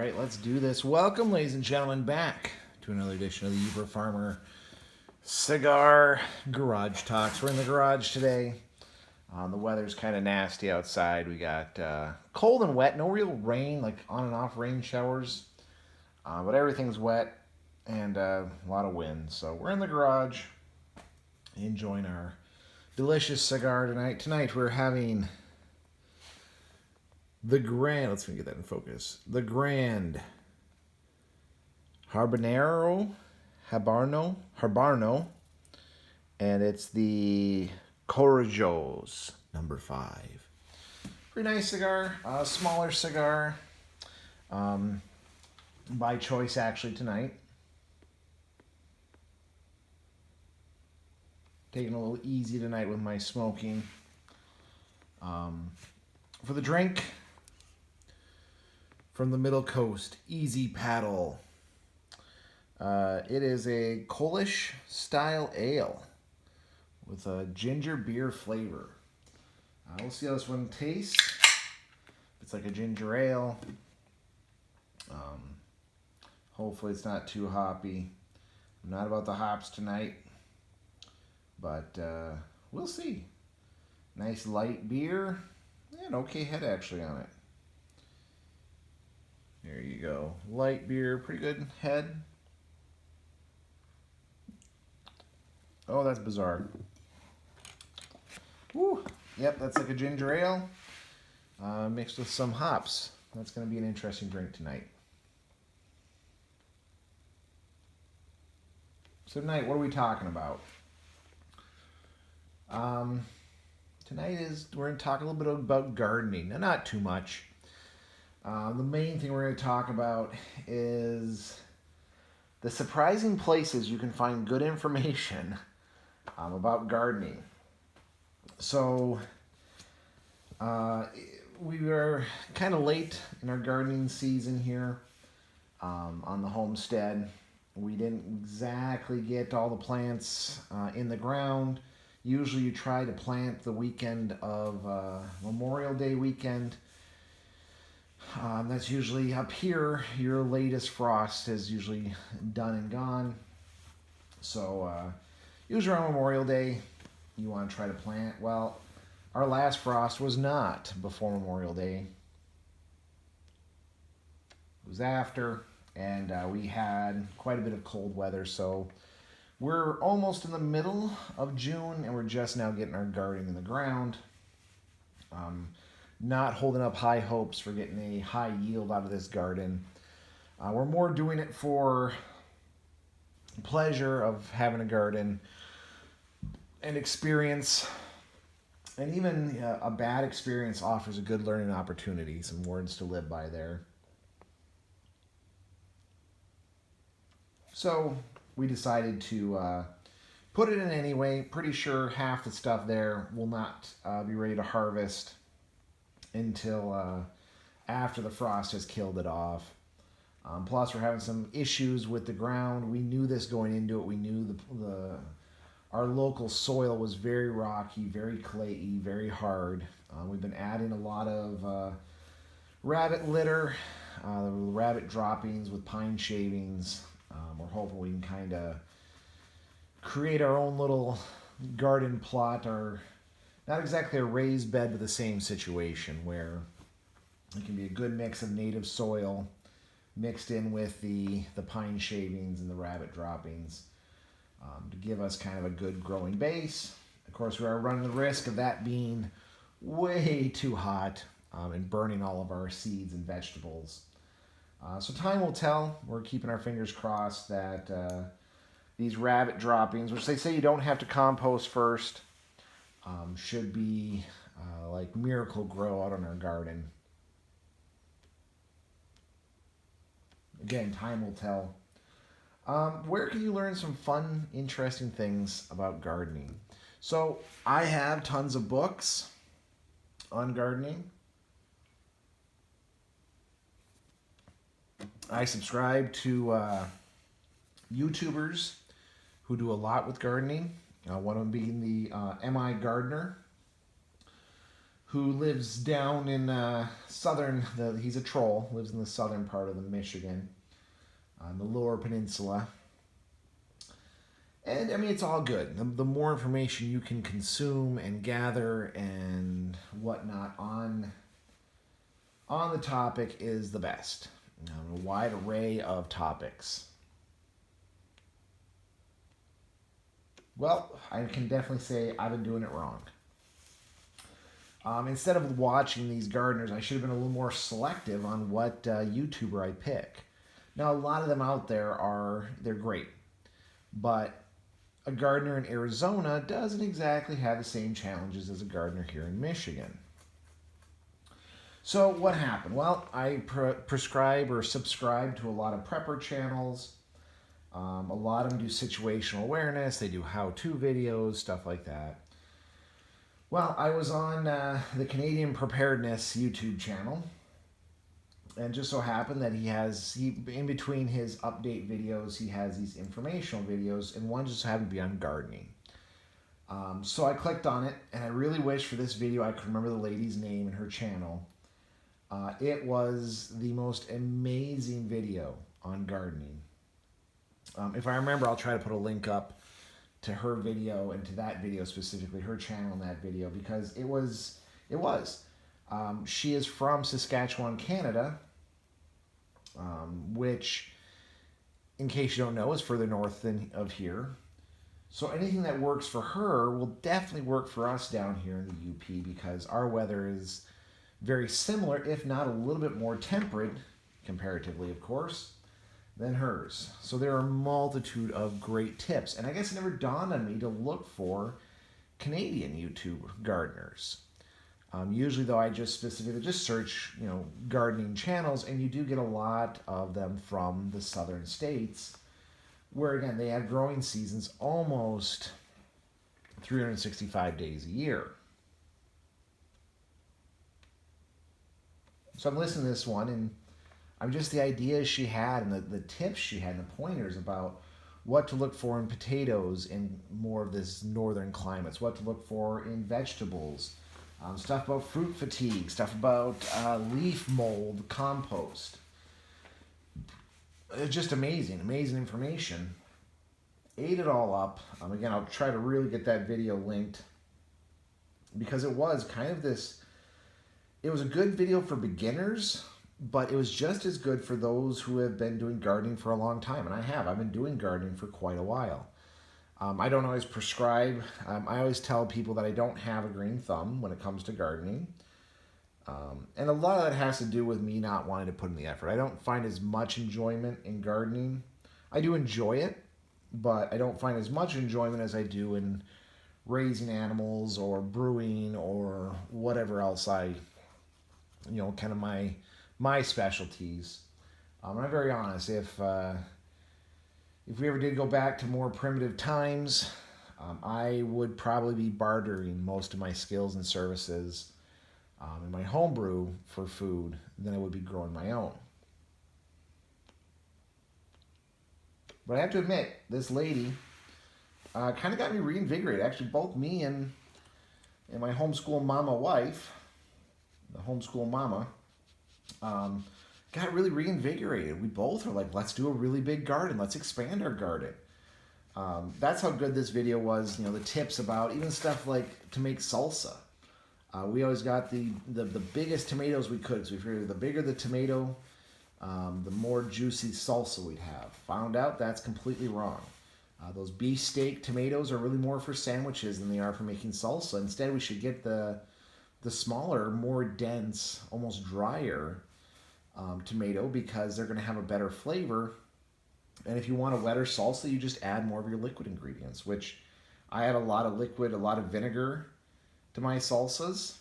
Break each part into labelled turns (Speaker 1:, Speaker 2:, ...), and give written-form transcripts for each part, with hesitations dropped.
Speaker 1: right, let's do this. Welcome, ladies and gentlemen, back to another edition of the Uber Farmer Cigar Garage Talks. We're in the garage today. The weather's kind of nasty outside. We got cold and wet, no real rain, like on and off rain showers, but everything's wet and a lot of wind. So we're in the garage enjoying our delicious cigar tonight. Tonight we're having the Grand, let's get that in focus. The Grand Habanero, and it's the Corajos number 5. Pretty nice cigar, smaller cigar, by choice actually tonight. Taking a little easy tonight with my smoking. For the drink, from the Middle Coast, Easy Paddle. It is a Kolsch style ale with a ginger beer flavor. We'll see how this one tastes. It's like a ginger ale. Hopefully it's not too hoppy. I'm not about the hops tonight, but we'll see. Nice light beer. Yeah, an okay head actually on it. There you go. Light beer, pretty good head. Oh, that's bizarre. Woo! Yep, that's like a ginger ale mixed with some hops. That's going to be an interesting drink tonight. So tonight, what are we talking about? Tonight we're going to talk a little bit about gardening. Now, not too much. The main thing we're going to talk about is the surprising places you can find good information about gardening. So, we were kind of late in our gardening season here on the homestead. We didn't exactly get all the plants in the ground. Usually you try to plant the weekend of Memorial Day weekend. That's usually up here. Your latest frost is usually done and gone. So usually around Memorial Day, you want to try to plant. Well, our last frost was not before Memorial Day. It was after, and we had quite a bit of cold weather. So we're almost in the middle of June, and we're just now getting our gardening in the ground. Not holding up high hopes for getting a high yield out of this garden. We're more doing it for pleasure of having a garden and experience. And even a bad experience offers a good learning opportunity. Some words to live by there. So we decided to put it in anyway. Pretty sure half the stuff there will not be ready to harvest until after the frost has killed it off. Plus, we're having some issues with the ground. We knew this going into it. We knew our local soil was very rocky, very clayey, very hard. We've been adding a lot of rabbit litter, rabbit droppings with pine shavings. We're hoping we can kind of create our own little garden plot, or not exactly a raised bed, but the same situation where it can be a good mix of native soil mixed in with the pine shavings and the rabbit droppings to give us kind of a good growing base. Of course, we are running the risk of that being way too hot and burning all of our seeds and vegetables. So time will tell. We're keeping our fingers crossed that these rabbit droppings, which they say you don't have to compost first, should be like miracle grow out on our garden. Again, time will tell. Where can you learn some fun, interesting things about gardening? So I have tons of books on gardening. I subscribe to YouTubers who do a lot with gardening. One of them being the M.I. Gardener, who lives down in he's a troll, lives in the southern part of the Michigan, on the Lower Peninsula. And I mean, it's all good. The more information you can consume and gather and whatnot on the topic is the best. A wide array of topics. Well, I can definitely say I've been doing it wrong. Instead of watching these gardeners, I should have been a little more selective on what YouTuber I pick. Now, a lot of them out there they're great, but a gardener in Arizona doesn't exactly have the same challenges as a gardener here in Michigan. So what happened? Well, I prescribe or subscribe to a lot of prepper channels. A lot of them do situational awareness. They do how-to videos, stuff like that. Well, I was on the Canadian Preparedness YouTube channel, and just so happened that he in between his update videos, he has these informational videos, and one just happened to be on gardening. So I clicked on it, and I really wish for this video I could remember the lady's name and her channel. It was the most amazing video on gardening. If I remember, I'll try to put a link up to her video and to that video specifically, her channel in that video, because it was. She is from Saskatchewan, Canada, which, in case you don't know, is further north than of here. So anything that works for her will definitely work for us down here in the UP, because our weather is very similar, if not a little bit more temperate, comparatively, of course, than hers. So there are a multitude of great tips. And I guess it never dawned on me to look for Canadian YouTube gardeners. Usually, though, I just specifically search, gardening channels, and you do get a lot of them from the southern states, where, again, they have growing seasons almost 365 days a year. So I'm listening to this one, and I'm just the ideas she had and the tips she had and the pointers about what to look for in potatoes in more of this northern climates, what to look for in vegetables, stuff about fruit fatigue, stuff about leaf mold, compost. It's just amazing information. Ate it all up. Again, I'll try to really get that video linked, because it was kind of it was a good video for beginners, but it was just as good for those who have been doing gardening for a long time. And I've been doing gardening for quite a while. I don't always prescribe. I always tell people that I don't have a green thumb when it comes to gardening. And a lot of that has to do with me not wanting to put in the effort. I don't find as much enjoyment in gardening. I do enjoy it, but I don't find as much enjoyment as I do in raising animals or brewing or whatever else kind of my specialties. I'm very honest. If we ever did go back to more primitive times, I would probably be bartering most of my skills and services in my homebrew for food than I would be growing my own. But I have to admit, this lady kind of got me reinvigorated. Actually, both me and my homeschool mama wife, the homeschool mama, got really reinvigorated. We both were like, let's do a really big garden. Let's expand our garden. That's how good this video was. The tips about even stuff like to make salsa. We always got the biggest tomatoes we could. So we figured the bigger the tomato, the more juicy salsa we'd have. Found out that's completely wrong. Those beefsteak tomatoes are really more for sandwiches than they are for making salsa. Instead, we should get the smaller, more dense, almost drier tomato, because they're going to have a better flavor. And if you want a wetter salsa, you just add more of your liquid ingredients, which I add a lot of liquid, a lot of vinegar to my salsas.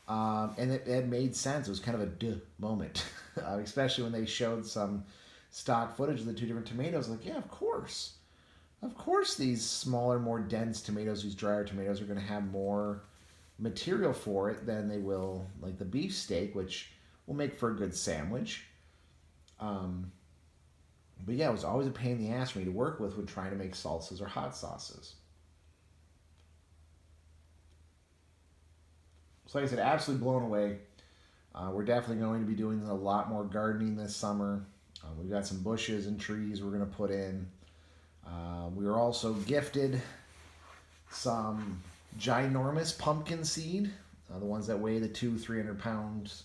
Speaker 1: And it made sense. It was kind of a duh moment, especially when they showed some stock footage of the two different tomatoes. Like, yeah, of course. Of course these smaller, more dense tomatoes, these drier tomatoes, are going to have more material for it than they will like the beefsteak, which will make for a good sandwich. But yeah, it was always a pain in the ass for me to work with when trying to make salsas or hot sauces. So like I said, absolutely blown away. We're definitely going to be doing a lot more gardening this summer. We've got some bushes and trees we're going to put in. We were also gifted some ginormous pumpkin seed, the ones that weigh the 300 pounds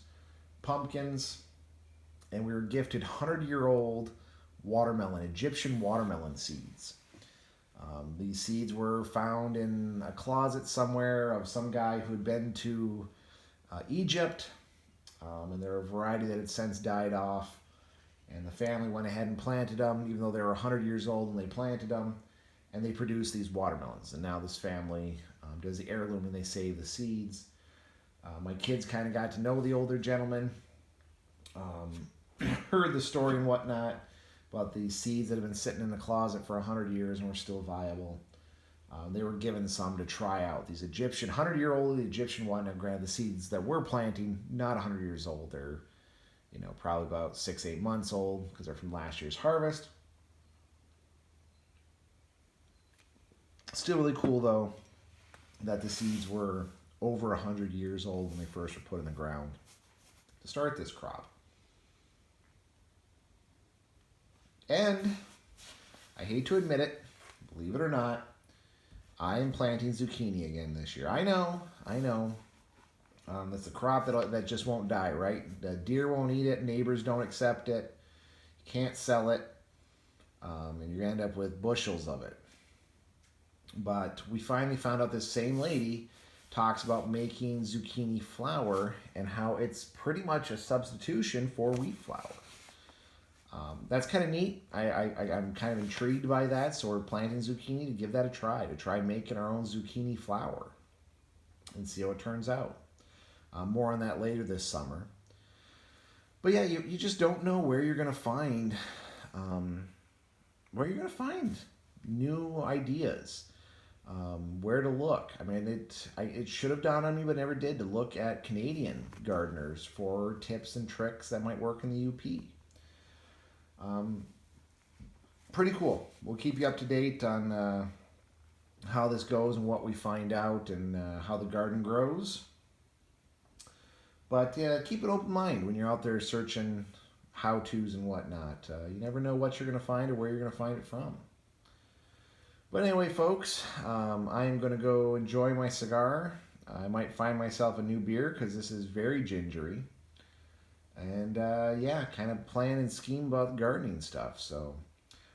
Speaker 1: pumpkins. And we were gifted 100-year-old watermelon, Egyptian watermelon seeds. These seeds were found in a closet somewhere of some guy who had been to Egypt, and they're a variety that had since died off. And the family went ahead and planted them, even though they were 100 years old and they planted them, and they produced these watermelons. And now this family does the heirloom and they save the seeds. My kids kind of got to know the older gentleman, heard the story and whatnot about these seeds that have been sitting in the closet for 100 years and were still viable. They were given some to try out. These 100-year-old Egyptian one. Now, granted, the seeds that we're planting, not 100 years old. They're, probably about 6-8 months old because they're from last year's harvest. Still really cool, though, that the seeds were over 100 years old when they first were put in the ground to start this crop. And I hate to admit it, believe it or not, I am planting zucchini again this year. I know. It's a crop that just won't die, right? The deer won't eat it. Neighbors don't accept it. You can't sell it. And you're going to end up with bushels of it. But we finally found out this same lady talks about making zucchini flour and how it's pretty much a substitution for wheat flour. That's kind of neat. I'm kind of intrigued by that, so we're planting zucchini to give that a try, to try making our own zucchini flour and see how it turns out. More on that later this summer. But yeah, you just don't know where you're going to find new ideas, where to look. I mean, it should have dawned on me, but never did, to look at Canadian gardeners for tips and tricks that might work in the UP. Pretty cool. We'll keep you up to date on how this goes and what we find out and how the garden grows. But keep an open mind when you're out there searching how-tos and whatnot. You never know what you're going to find or where you're going to find it from. But anyway, folks, I am going to go enjoy my cigar. I might find myself a new beer because this is very gingery. And kind of plan and scheme about gardening stuff. So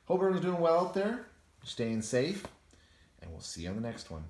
Speaker 1: hope everyone's doing well out there, staying safe, and we'll see you on the next one.